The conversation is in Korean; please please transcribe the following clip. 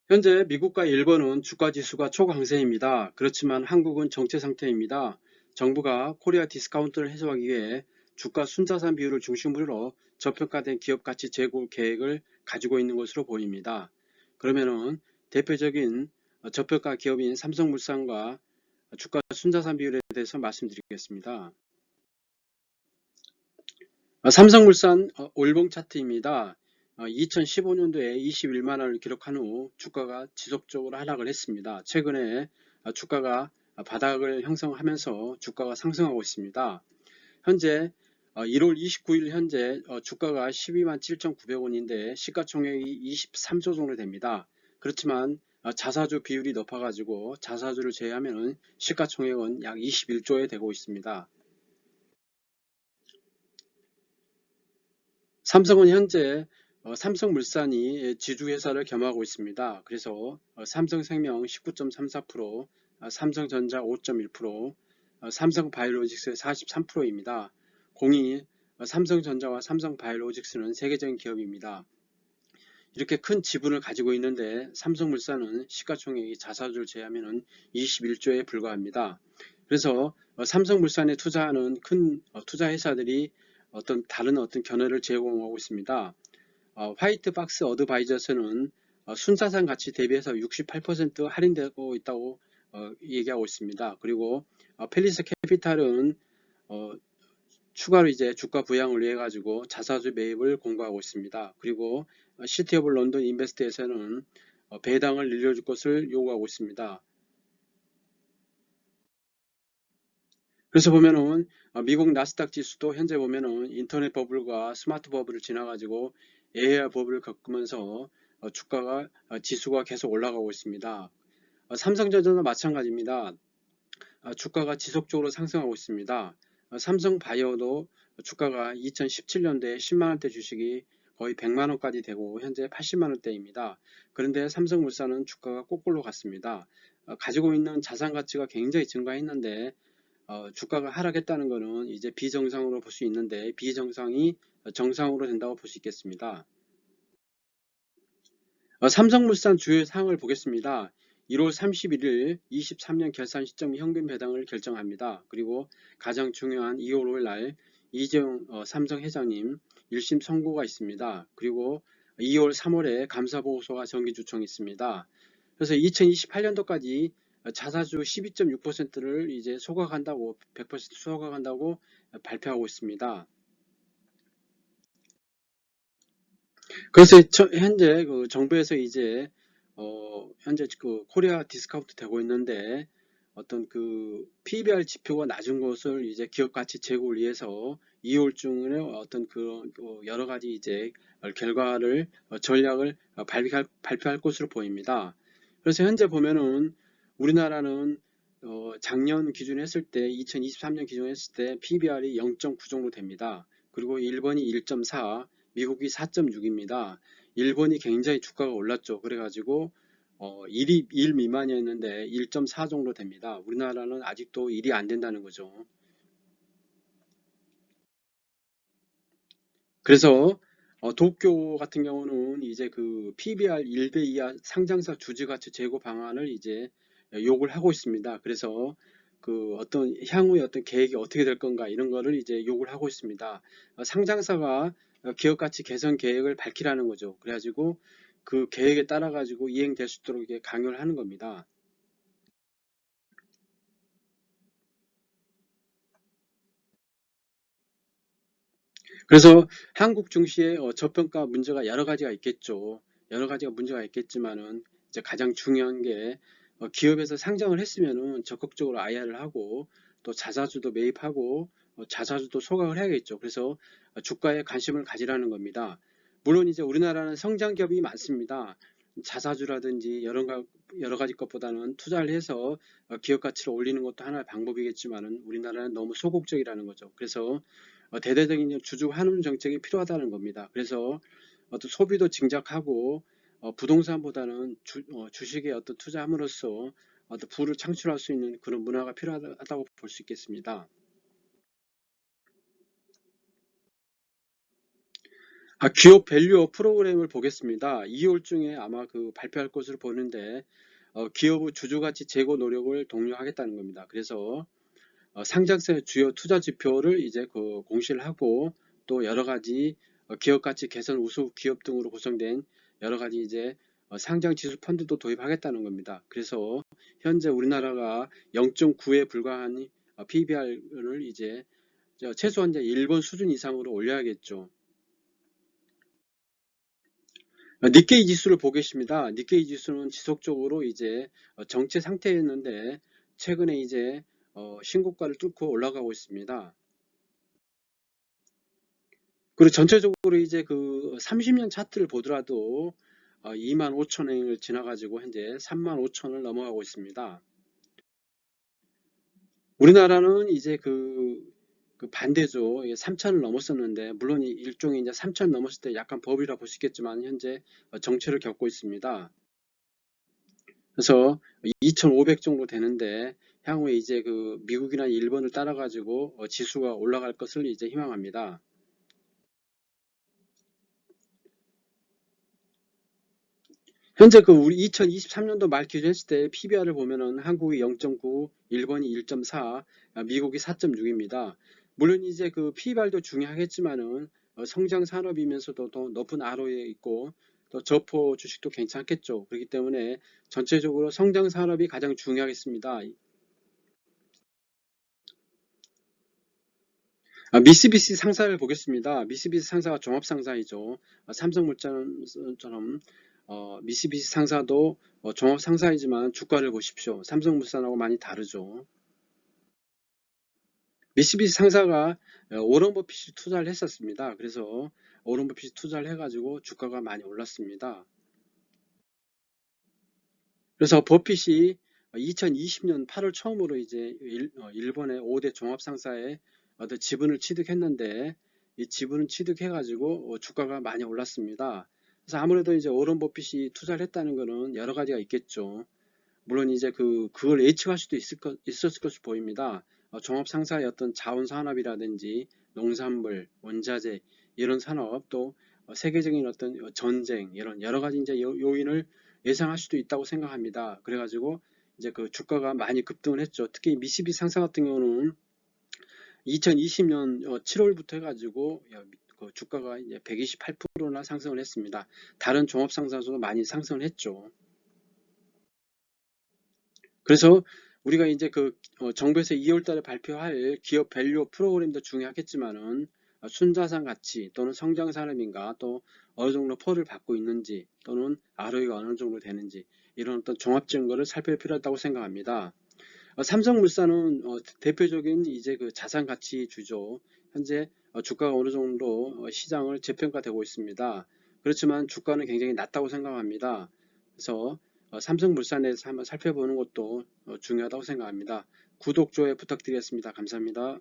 현재 미국과 일본은 주가 지수가 초강세입니다. 그렇지만 한국은 정체 상태입니다. 정부가 코리아 디스카운트를 해소하기 위해 주가 순자산 비율을 중심으로 저평가된 기업 가치 제고 계획을 가지고 있는 것으로 보입니다. 그러면은 대표적인 저평가 기업인 삼성물산과 주가 순자산 비율에 대해서 말씀드리겠습니다. 삼성물산 올봉 차트입니다. 2015년도에 21만 원을 기록한 후 주가가 지속적으로 하락을 했습니다. 최근에 주가가 바닥을 형성하면서 주가가 상승하고 있습니다. 현재 1월 29일 현재 주가가 12만 7,900원인데 시가총액이 23조 정도 됩니다. 그렇지만 자사주 비율이 높아가지고 자사주를 제외하면 시가총액은 약 21조에 되고 있습니다. 삼성은 현재 삼성물산이 지주회사를 겸하고 있습니다. 그래서 삼성생명 19.34%, 삼성전자 5.1%, 삼성바이오로직스 43%입니다. 공이 삼성전자와 삼성바이오로직스는 세계적인 기업입니다. 이렇게 큰 지분을 가지고 있는데 삼성물산은 시가총액이 자사주를 제외하면 21조에 불과합니다. 그래서 삼성물산에 투자하는 큰 투자회사들이 다른 견해를 제공하고 있습니다. 화이트박스 어드바이저스는 순자산 가치 대비해서 68% 할인되고 있다고 얘기하고 있습니다. 그리고 펠리스 캐피탈은 추가로 이제 주가 부양을 위해 가지고 자사주 매입을 공고하고 있습니다. 그리고 시티 오브 런던 인베스트에서는 배당을 늘려줄 것을 요구하고 있습니다. 그래서 보면은 미국 나스닥 지수도 현재 보면은 인터넷 버블과 스마트 버블을 지나가지고 AI 버블을 겪으면서 주가가 지수가 계속 올라가고 있습니다. 삼성전자도 마찬가지입니다. 주가가 지속적으로 상승하고 있습니다. 삼성바이오도 주가가 2017년도에 10만원대 주식이 거의 100만원까지 되고 현재 80만원대입니다. 그런데 삼성물산은 주가가 거꾸로 갔습니다. 가지고 있는 자산 가치가 굉장히 증가했는데 주가가 하락했다는 것은 이제 비정상으로 볼 수 있는데 비정상이 정상으로 된다고 볼 수 있겠습니다. 삼성물산 주요 사항을 보겠습니다. 1월 31일 23년 결산 시점 현금 배당을 결정합니다. 그리고 가장 중요한 2월 5일 날 이재용 삼성 회장님 1심 선고가 있습니다. 그리고 2월 3월에 감사보고서가 정기주청이 있습니다. 그래서 2028년도까지 자사주 12.6%를 이제 소각한다고 100% 소각한다고 발표하고 있습니다. 그래서 현재 그 정부에서 이제 현재 그 코리아 디스카운트 되고 있는데 그 PBR 지표가 낮은 것을 이제 기업 가치 제고를 위해서 2월 중에 그런 여러 가지 이제 결과를 전략을 발표할 것으로 보입니다. 그래서 현재 보면은 우리나라는 작년 기준 했을 때 2023년 기준 했을 때 PBR이 0.9 정도 됩니다. 그리고 일본이 1.4, 미국이 4.6입니다. 일본이 굉장히 주가가 올랐죠. 그래가지고 1 미만이었는데 1.4 정도 됩니다. 우리나라는 아직도 1이 안 된다는 거죠. 그래서 도쿄 같은 경우는 이제 그 PBR 1배 이하 상장사 주주가치 제고 방안을 이제 요구를 하고 있습니다. 그래서 그 향후의 계획이 어떻게 될 건가 이런 거를 이제 요구를 하고 있습니다. 상장사가 기업 가치 개선 계획을 밝히라는 거죠. 그래가지고 그 계획에 따라 가지고 이행될 수 있도록 이게 강요를 하는 겁니다. 그래서 한국 증시의 저평가 문제가 여러 가지가 있겠죠. 여러 가지가 문제가 있겠지만은 이제 가장 중요한 게 기업에서 상장을 했으면은 적극적으로 IR을 하고 또 자사주도 매입하고 자사주도 소각을 해야겠죠. 그래서 주가에 관심을 가지라는 겁니다. 물론 이제 우리나라는 성장 기업이 많습니다. 자사주라든지 여러 가지 것보다는 투자를 해서 기업 가치를 올리는 것도 하나의 방법이겠지만은 우리나라는 너무 소극적이라는 거죠. 그래서 대대적인 주주 환원 정책이 필요하다는 겁니다. 그래서 소비도 진작하고 부동산보다는 주식에 투자함으로써 부를 창출할 수 있는 그런 문화가 필요하다고 볼 수 있겠습니다. 기업 밸류업 프로그램을 보겠습니다. 2월 중에 아마 발표할 것으로 보는데 기업의 주주가치 제고 노력을 독려하겠다는 겁니다. 그래서 상장세 주요 투자 지표를 이제 공시를 하고 또 여러 가지 기업 가치 개선 우수 기업 등으로 구성된 여러 가지 이제 상장 지수 펀드도 도입하겠다는 겁니다. 그래서 현재 우리나라가 0.9에 불과한 PBR을 이제 최소한 이제 일본 수준 이상으로 올려야겠죠. 니케이 지수를 보겠습니다. 니케이 지수는 지속적으로 이제 정체 상태였는데 최근에 이제 신고가를 뚫고 올라가고 있습니다. 그리고 전체적으로 이제 30년 차트를 보더라도 25,000원을 지나가지고 현재 35,000원을 넘어가고 있습니다. 우리나라는 이제 반대죠. 3,000을 넘었었는데 물론 일종의 이제 3,000 넘었을 때 약간 버블이라 볼 수 있겠지만 현재 정체를 겪고 있습니다. 그래서 2,500 정도 되는데 향후에 이제 미국이나 일본을 따라 가지고 지수가 올라갈 것을 이제 희망합니다. 현재 우리 2023년도 말 기준했을 때 PBR을 보면은 한국이 0.9, 일본이 1.4, 미국이 4.6입니다. 물론 이제 PBR도 중요하겠지만은 성장 산업이면서도 더 높은 ROE에 있고 또 저포 주식도 괜찮겠죠. 그렇기 때문에 전체적으로 성장 산업이 가장 중요하겠습니다. 미쓰비시 상사를 보겠습니다. 미쓰비시 상사가 종합상사이죠. 삼성물산처럼 미쓰비시 상사도 종합상사이지만 주가를 보십시오. 삼성물산하고 많이 다르죠. 미쓰비시 상사가 오런 버핏이 투자를 했었습니다. 그래서 오런 버핏이 투자를 해가지고 주가가 많이 올랐습니다. 그래서 버핏이 2020년 8월 처음으로 이제 일본의 5대 종합상사에 어떤 지분을 취득했는데 이 지분을 취득해가지고 주가가 많이 올랐습니다. 그래서 아무래도 이제 오런 버핏이 투자를 했다는 것은 여러 가지가 있겠죠. 물론 이제 그걸 예측할 수도 있었을 것으로 보입니다. 종합상사의 어떤 자원산업이라든지 농산물, 원자재 이런 산업 또 세계적인 어떤 전쟁 이런 여러 가지 이제 요인을 예상할 수도 있다고 생각합니다. 그래가지고 이제 주가가 많이 급등을 했죠. 특히 미쓰비시 상사 같은 경우는 2020년 7월부터 해가지고 주가가 이제 128%나 상승을 했습니다. 다른 종합상사도 많이 상승을 했죠. 그래서 우리가 이제 정부에서 2월 달에 발표할 기업 밸류 프로그램도 중요하겠지만은 순자산 가치 또는 성장 산업인가 또 어느 정도 펄을 받고 있는지 또는 ROE가 어느 정도 되는지 이런 어떤 종합 증거를 살펴볼 필요하다고 생각합니다. 삼성물산은 대표적인 이제 자산 가치 주죠. 현재 주가가 어느 정도 시장을 재평가되고 있습니다. 그렇지만 주가는 굉장히 낮다고 생각합니다. 그래서 삼성물산에서 한번 살펴보는 것도 중요하다고 생각합니다. 구독, 좋아요 부탁드리겠습니다. 감사합니다.